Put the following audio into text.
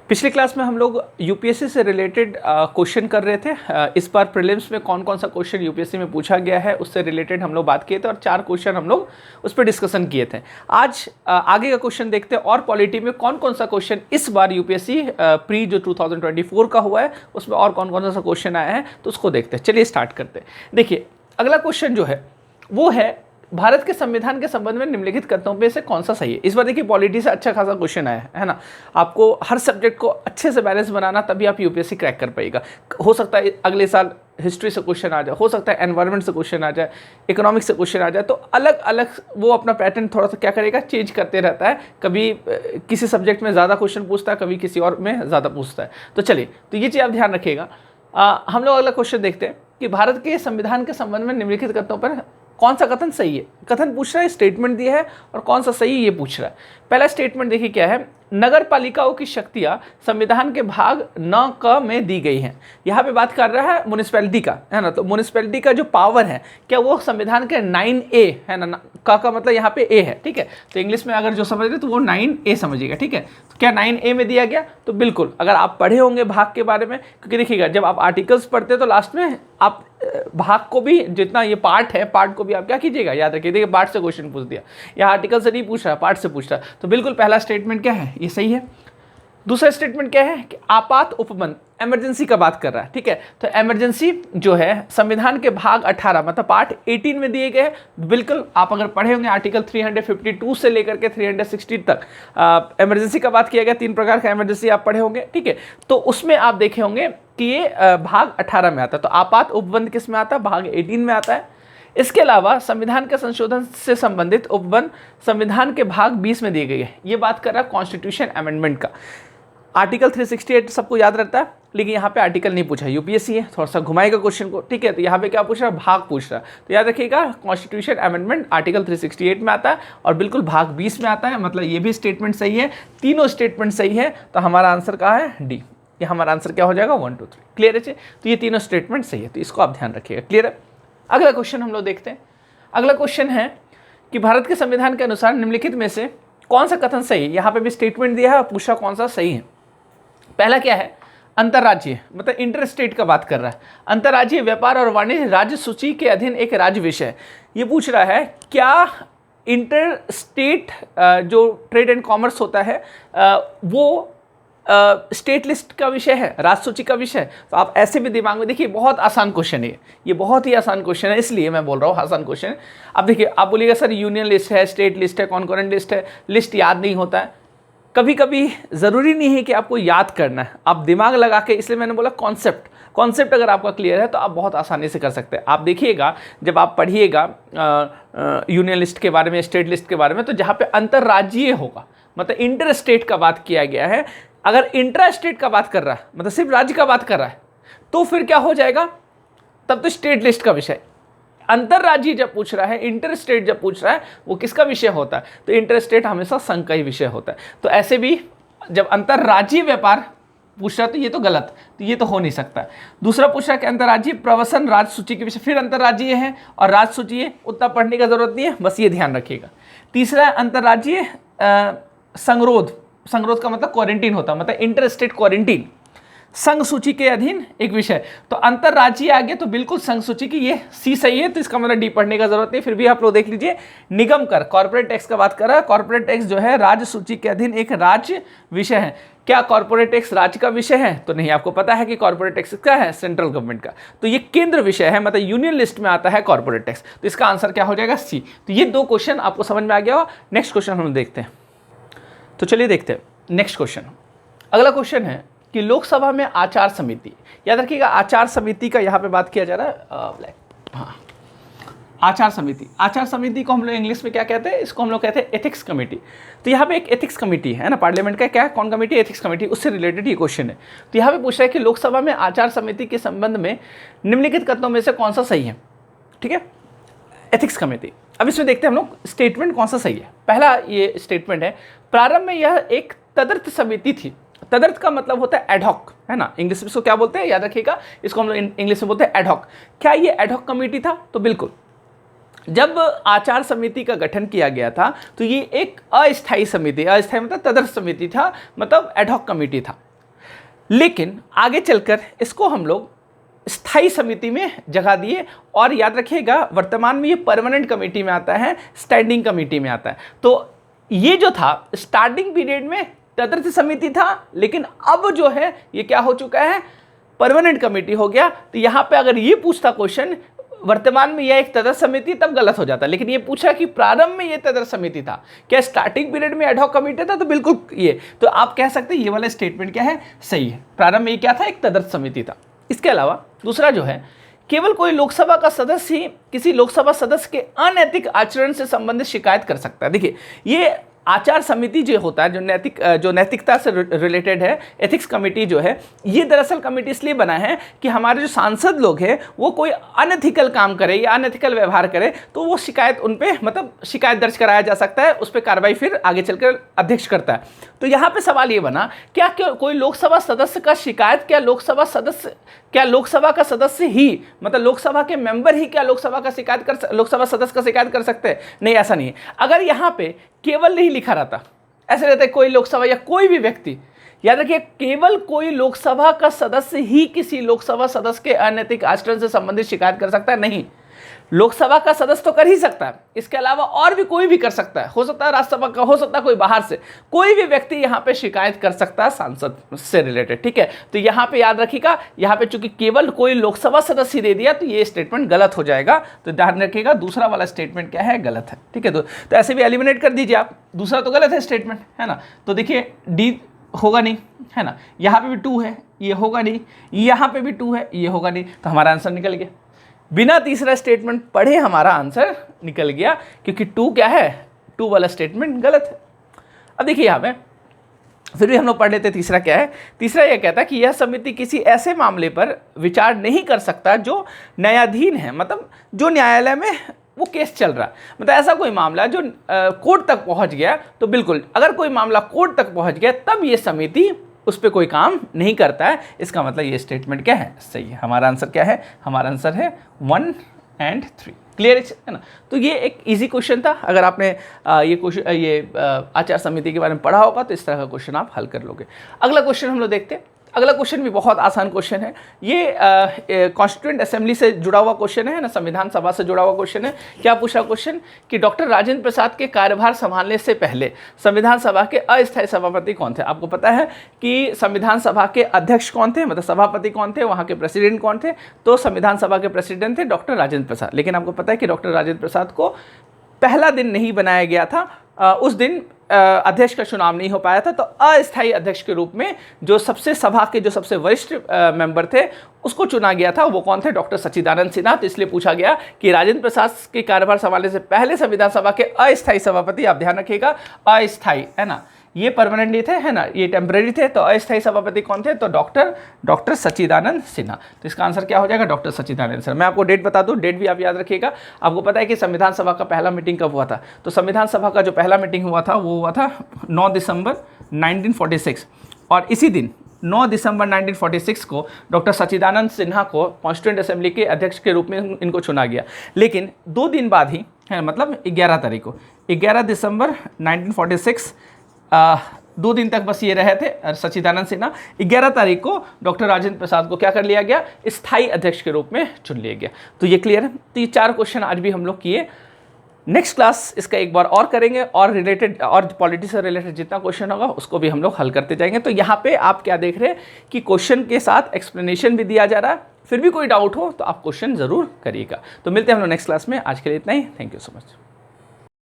पिछली क्लास में हम लोग यूपीएससी से रिलेटेड क्वेश्चन कर रहे थे। इस बार प्रीलिम्स में कौन कौन सा क्वेश्चन यूपीएससी में पूछा गया है उससे रिलेटेड हम लोग बात किए थे और 4 क्वेश्चन हम लोग उस पर डिस्कशन किए थे। आज आगे का क्वेश्चन देखते हैं और पॉलिटी में कौन कौन सा क्वेश्चन इस बार यूपीएससी प्री जो 2024 का हुआ है उसमें और कौन कौन सा क्वेश्चन आया है तो उसको देखते हैं। चलिए स्टार्ट करते हैं। देखिए अगला क्वेश्चन जो है वो है भारत के संविधान के संबंध में निम्नलिखित कथनों में से कौन सा सही है। इस बार देखिए पॉलिटी से अच्छा खासा क्वेश्चन आया है ना। आपको हर सब्जेक्ट को अच्छे से बैलेंस बनाना तभी आप यूपीएससी क्रैक कर पाएगा। हो सकता है अगले साल हिस्ट्री से क्वेश्चन आ जाए, हो सकता है एनवायरनमेंट से क्वेश्चन आ जाए, इकोनॉमिक्स से क्वेश्चन आ जाए, तो अलग अलग वो अपना पैटर्न थोड़ा सा क्या करेगा, चेंज करते रहता है। कभी किसी सब्जेक्ट में ज़्यादा क्वेश्चन पूछता है, कभी किसी और में ज़्यादा पूछता है। तो चलिए, तो ये चीज़ आप ध्यान रखिएगा। हम लोग अगला क्वेश्चन देखते हैं कि भारत के संविधान के संबंध में निम्नलिखित कथनों पर कौन सा कथन सही है। कथन पूछ रहा है, स्टेटमेंट दिया है और कौन सा सही है ये पूछ रहा है। पहला स्टेटमेंट देखिए क्या है, नगर पालिकाओं की शक्तियां संविधान के भाग 9 क में दी गई हैं। यहाँ पे बात कर रहा है म्युनिसिपैलिटी का, है ना। तो म्युनिसिपैलिटी का जो पावर है क्या वो संविधान के 9A है ना। का मतलब यहाँ पे A है, ठीक है। तो इंग्लिश में अगर जो समझ रहे तो वो 9A समझिएगा, ठीक है। तो क्या 9A में दिया गया? तो बिल्कुल, अगर आप पढ़े होंगे भाग के बारे में, क्योंकि देखिएगा जब आप आर्टिकल्स पढ़ते हैं तो लास्ट में आप भाग को भी, जितना ये पार्ट है, पार्ट को भी आप क्या कीजिएगा, याद रखिए। देखिए पार्ट से क्वेश्चन पूछ दिया, या आर्टिकल से नहीं पूछ रहा, पार्ट से पूछ रहा। तो बिल्कुल पहला स्टेटमेंट क्या है, ये सही है। दूसरा स्टेटमेंट क्या है कि आपात उपबंध, इमरजेंसी का बात कर रहा है, ठीक है। तो इमरजेंसी जो है संविधान के भाग 18 मतलब पार्ट 18 में दिए गए हैं। बिल्कुल, आप अगर पढ़े होंगे आर्टिकल 352 से लेकर के 360 तक इमरजेंसी का बात किया गया। 3 प्रकार का इमरजेंसी आप पढ़े होंगे, ठीक है। तो उसमें आप देखे होंगे कि ये भाग 18 में आता है। तो आपात उपबंध किस में आता है? भाग 18 में आता है। इसके अलावा संविधान के संशोधन से संबंधित उपबंध संविधान के भाग 20 में दिए गए हैं। ये बात कर रहा है कॉन्स्टिट्यूशन अमेंडमेंट का। आर्टिकल 368 सबको याद रहता है, लेकिन यहाँ पे आर्टिकल नहीं पूछा। यूपीएससी है, थोड़ा सा घुमाएगा क्वेश्चन को, ठीक है। तो यहाँ पे क्या पूछ रहा है? भाग पूछ रहा है। तो याद रखिएगा कॉन्स्टिट्यूशन अमेंडमेंट आर्टिकल 368 में आता है और बिल्कुल भाग 20 में आता है। मतलब ये भी स्टेटमेंट सही है, तीनों स्टेटमेंट सही है। तो हमारा आंसर कहाँ है? डी। ये हमारा आंसर क्या हो जाएगा? 1 2 3। क्लियर है? तो ये तीनों स्टेटमेंट सही है, तो इसको आप ध्यान रखिएगा। क्लियर है? अगला क्वेश्चन हम लोग देखते हैं। अगला क्वेश्चन है कि भारत के संविधान के अनुसार निम्नलिखित में से कौन सा कथन सही है। यहाँ पे भी स्टेटमेंट दिया है और पूछा कौन सा सही है। पहला क्या है? अंतर्राज्यीय, मतलब इंटर स्टेट का बात कर रहा है। अंतर्राज्यीय व्यापार और वाणिज्य राज्य सूची के अधीन एक राज्य विषय है। ये पूछ रहा है क्या इंटर स्टेट जो ट्रेड एंड कॉमर्स होता है वो स्टेट लिस्ट का विषय है, राज्य सूची का विषय है। तो आप ऐसे भी दिमाग में देखिए, बहुत आसान क्वेश्चन है ये बहुत ही आसान क्वेश्चन है, इसलिए मैं बोल रहा हूँ आसान क्वेश्चन है। अब देखिए, आप बोलिएगा सर यूनियन लिस्ट है, स्टेट लिस्ट है, कॉन्करेंट लिस्ट है, लिस्ट याद नहीं होता है। कभी कभी ज़रूरी नहीं है कि आपको याद करना है, आप दिमाग लगा के, इसलिए मैंने बोला कॉन्सेप्ट अगर आपका क्लियर है तो आप बहुत आसानी से कर सकते हैं। आप देखिएगा जब आप पढ़िएगा यूनियन लिस्ट के बारे में, स्टेट लिस्ट के बारे में, तो जहाँ पे अंतर्राज्यीय होगा मतलब इंटर स्टेट का बात किया गया है। अगर इंट्रा स्टेट का बात कर रहा है मतलब सिर्फ राज्य का बात कर रहा है, तो फिर क्या हो जाएगा? तब तो स्टेट लिस्ट का विषय। अंतर्राज्यीय जब पूछ रहा है, इंटर स्टेट जब पूछ रहा है, वो किसका विषय होता है? तो इंटर स्टेट हमेशा संघ का ही विषय होता है। तो ऐसे भी जब अंतर्राज्यीय व्यापार पूछ रहा है तो ये तो गलत, तो ये तो हो नहीं सकता। दूसरा पूछ रहा है कि अंतर्राज्यीय प्रवसन राज्य सूची के विषय, फिर अंतर्राज्यीय है और राज्य सूची है, उतना पढ़ने का जरूरत नहीं है, बस ये ध्यान रखिएगा। तीसरा है अंतर्राज्यीय संगरोध का मतलब क्वारंटीन होता है, मतलब इंटर स्टेट क्वारंटीन, संघ सूची के अधीन एक विषय। तो अंतर्राज्यीय आ गया तो बिल्कुल संघ सूची की, ये सी सही है। तो इसका मतलब डी पढ़ने का जरूरत नहीं। फिर भी आप लोग देख लीजिए, निगम कर, कॉर्पोरेट टैक्स का बात कर रहा है। कॉर्पोरेट टैक्स जो है राज्य सूची के अधीन एक राज्य विषय है। क्या कॉर्पोरेट टैक्स राज्य का विषय है? तो नहीं, आपको पता है कि कॉर्पोरेट टैक्स क्या है? सेंट्रल गवर्नमेंट का। तो ये केंद्र विषय है, मतलब यूनियन लिस्ट में आता है कॉर्पोरेट टैक्स। तो इसका आंसर क्या हो जाएगा? सी। तो ये 2 क्वेश्चन आपको समझ में आ गया हो। नेक्स्ट क्वेश्चन हम देखते हैं। तो चलिए देखते हैं नेक्स्ट क्वेश्चन। अगला क्वेश्चन है कि लोकसभा में आचार समिति, याद रखिएगा आचार समिति का यहाँ पे बात किया जा रहा है। हाँ, आचार समिति को हम लोग इंग्लिश में क्या कहते हैं? इसको हम लोग कहते हैं एथिक्स कमेटी। तो यहाँ पे एक एथिक्स कमेटी है ना, पार्लियामेंट का क्या कौन कमेटी? Ethics committee. उससे रिलेटेड ये क्वेश्चन है। तो यहाँ पे पूछ रहा है कि लोकसभा में आचार समिति के संबंध में निम्नलिखित कथनों में से कौन सा सही है, ठीक है। एथिक्स कमेटी, अब इसमें देखते हैं हम लोग स्टेटमेंट कौन सा सही है। पहला ये स्टेटमेंट है, प्रारंभ में यह एक तदर्थ समिति थी। तदर्थ का मतलब होता है एडहॉक, है ना। इंग्लिश में इसको क्या बोलते हैं? याद रखिएगा, इसको हम लोग इंग्लिश में बोलते हैं एडहॉक। क्या ये एडहॉक कमेटी था? तो बिल्कुल, जब आचार समिति का गठन किया गया था तो ये एक अस्थायी समिति, अस्थायी मतलब तदर्थ समिति था, मतलब एडहॉक कमेटी था। लेकिन आगे चलकर इसको हम लोग स्थायी समिति में जगह दिए, और याद रखिएगा वर्तमान में ये परमानेंट कमेटी में आता है, स्टैंडिंग कमेटी में आता है। तो ये जो था स्टार्टिंग पीरियड में तदर्थ समिति था, लेकिन अब जो है ये क्या हो चुका है, परमानेंट कमेटी हो गया। तो यहाँ पे अगर ये पूछता क्वेश्चन वर्तमान में यह एक तदर्थ समिति, तब गलत हो जाता। लेकिन ये पूछा कि प्रारंभ में ये तदर्थ समिति था, क्या स्टार्टिंग पीरियड में एडहॉक कमेटी था, तो बिल्कुल ये, तो आप कह सकते हैं ये वाला स्टेटमेंट क्या है, सही है। प्रारंभ में ये क्या था, एक तदर्थ समिति था। इसके अलावा दूसरा जो है, केवल कोई लोकसभा का सदस्य ही किसी लोकसभा सदस्य के अनैतिक आचरण से संबंधित शिकायत कर सकता है। देखिए ये आचार समिति जो होता है, जो नैतिकता से रिलेटेड है, एथिक्स कमेटी जो है, ये दरअसल कमेटी इसलिए बना है कि हमारे जो सांसद लोग हैं वो कोई अनएथिकल काम करे या अनएथिकल व्यवहार करे तो वो शिकायत उन पे, मतलब शिकायत दर्ज कराया जा सकता है, उस पर कार्रवाई फिर आगे चलकर अध्यक्ष करता है। तो यहाँ पे सवाल ये बना, क्या कोई लोकसभा सदस्य का शिकायत, क्या लोकसभा का सदस्य ही, मतलब लोकसभा के मेंबर ही क्या लोकसभा सदस्य का शिकायत कर सकते हैं? नहीं, ऐसा नहीं है। अगर यहाँ पे केवल नहीं लिखा रहता, ऐसे रहता है कोई लोकसभा या कोई भी व्यक्ति, याद रखिए केवल कोई लोकसभा का सदस्य ही किसी लोकसभा सदस्य के अनैतिक आचरण से संबंधित शिकायत कर सकता है, नहीं। लोकसभा का सदस्य तो कर ही सकता है, इसके अलावा और भी कोई भी कर सकता है, हो सकता है राज्यसभा का, हो सकता है कोई बाहर से, कोई भी व्यक्ति यहाँ पे शिकायत कर सकता है सांसद से रिलेटेड, ठीक है। तो यहाँ पे याद रखिएगा, यहाँ पे चूंकि केवल कोई लोकसभा सदस्य दे दिया तो ये स्टेटमेंट गलत हो जाएगा। तो ध्यान रखिएगा दूसरा वाला स्टेटमेंट क्या है, गलत है, ठीक है। तो ऐसे भी एलिमिनेट कर दीजिए आप, दूसरा तो गलत है स्टेटमेंट, है ना। तो देखिए डी होगा नहीं, है ना, यहाँ पे भी 2 है, ये होगा नहीं, यहाँ पे भी 2 है, ये होगा नहीं, तो हमारा आंसर निकल गया। बिना तीसरा स्टेटमेंट पढ़े हमारा आंसर निकल गया, क्योंकि 2 क्या है, 2 वाला स्टेटमेंट गलत है। अब देखिए यहाँ पे फिर भी हम लोग पढ़ लेते, तीसरा क्या है। तीसरा यह कहता है कि यह समिति किसी ऐसे मामले पर विचार नहीं कर सकता जो न्यायाधीन है, मतलब जो न्यायालय में वो केस चल रहा है, मतलब ऐसा कोई मामला जो कोर्ट तक पहुंच गया, तो बिल्कुल अगर कोई मामला कोर्ट तक पहुंच गया तब ये समिति उस पर कोई काम नहीं करता है। इसका मतलब ये स्टेटमेंट क्या है, सही है। हमारा आंसर क्या है, हमारा आंसर है 1 और 3। क्लियर है ना। तो ये एक इजी क्वेश्चन था, अगर आपने ये आचार समिति के बारे में पढ़ा होगा तो इस तरह का क्वेश्चन आप हल कर लोगे। अगला क्वेश्चन हम लोग देखते हैं। अगला क्वेश्चन भी बहुत आसान क्वेश्चन है, ये कॉन्स्टिट्यूएंट असेंबली से जुड़ा हुआ क्वेश्चन है ना, संविधान सभा से जुड़ा हुआ क्वेश्चन है। क्या पूछा क्वेश्चन कि डॉक्टर राजेंद्र प्रसाद के कार्यभार संभालने से पहले संविधान सभा के अस्थायी सभापति कौन थे। आपको पता है कि संविधान सभा के अध्यक्ष कौन थे, मतलब सभापति कौन थे, वहाँ के प्रेसिडेंट कौन थे, तो संविधान सभा के प्रेसिडेंट थे डॉक्टर राजेंद्र प्रसाद। लेकिन आपको पता है कि डॉक्टर राजेंद्र प्रसाद को पहला दिन नहीं बनाया गया था, उस दिन अध्यक्ष का चुनाव नहीं हो पाया था, तो अस्थायी अध्यक्ष के रूप में जो सबसे सभा के जो सबसे वरिष्ठ मेंबर थे उसको चुना गया था। वो कौन थे, डॉक्टर सच्चिदानंद सिन्हा। तो इसलिए पूछा गया कि राजेंद्र प्रसाद के कार्यभार संभालने से पहले संविधान सभा के अस्थायी सभापति, आप ध्यान रखिएगा अस्थायी, है ना, ये परमानेंट थे, है ना, ये टेम्परेरी थे, तो अस्थायी सभापति कौन थे, तो डॉक्टर सच्चिदानंद सिन्हा। तो इसका आंसर क्या हो जाएगा, डॉक्टर सच्चिदानंद सिन्हा। मैं आपको डेट बता दूं, डेट भी आप याद रखिएगा। आपको पता है कि संविधान सभा का पहला मीटिंग कब हुआ था, तो संविधान सभा का जो पहला मीटिंग हुआ था वो हुआ था 9 दिसंबर 1946, और इसी दिन 9 दिसंबर 1946 को डॉक्टर सच्चिदानंद सिन्हा को कॉन्स्टिट्यूएंट असेंबली के अध्यक्ष के रूप में इनको चुना गया। लेकिन 2 दिन बाद ही, है मतलब 11 तारीख को, 11 दिसंबर 1946, 2 दिन तक बस ये रहे थे सच्चिदानंद सिन्हा। 11 तारीख को डॉक्टर राजेंद्र प्रसाद को क्या कर लिया गया, स्थायी अध्यक्ष के रूप में चुन लिया गया। तो ये क्लियर है। तो ये 4 क्वेश्चन आज भी हम लोग किए। नेक्स्ट क्लास इसका एक बार और करेंगे, और रिलेटेड और पॉलिटिक्स से रिलेटेड जितना क्वेश्चन होगा उसको भी हम लोग हल करते जाएंगे। तो यहाँ पे आप क्या देख रहे हैं कि क्वेश्चन के साथ एक्सप्लेनेशन भी दिया जा रहा है। फिर भी कोई डाउट हो तो आप क्वेश्चन ज़रूर करिएगा। तो मिलते हैं हम लोग नेक्स्ट क्लास में। आज के लिए इतना ही। Thank you so much.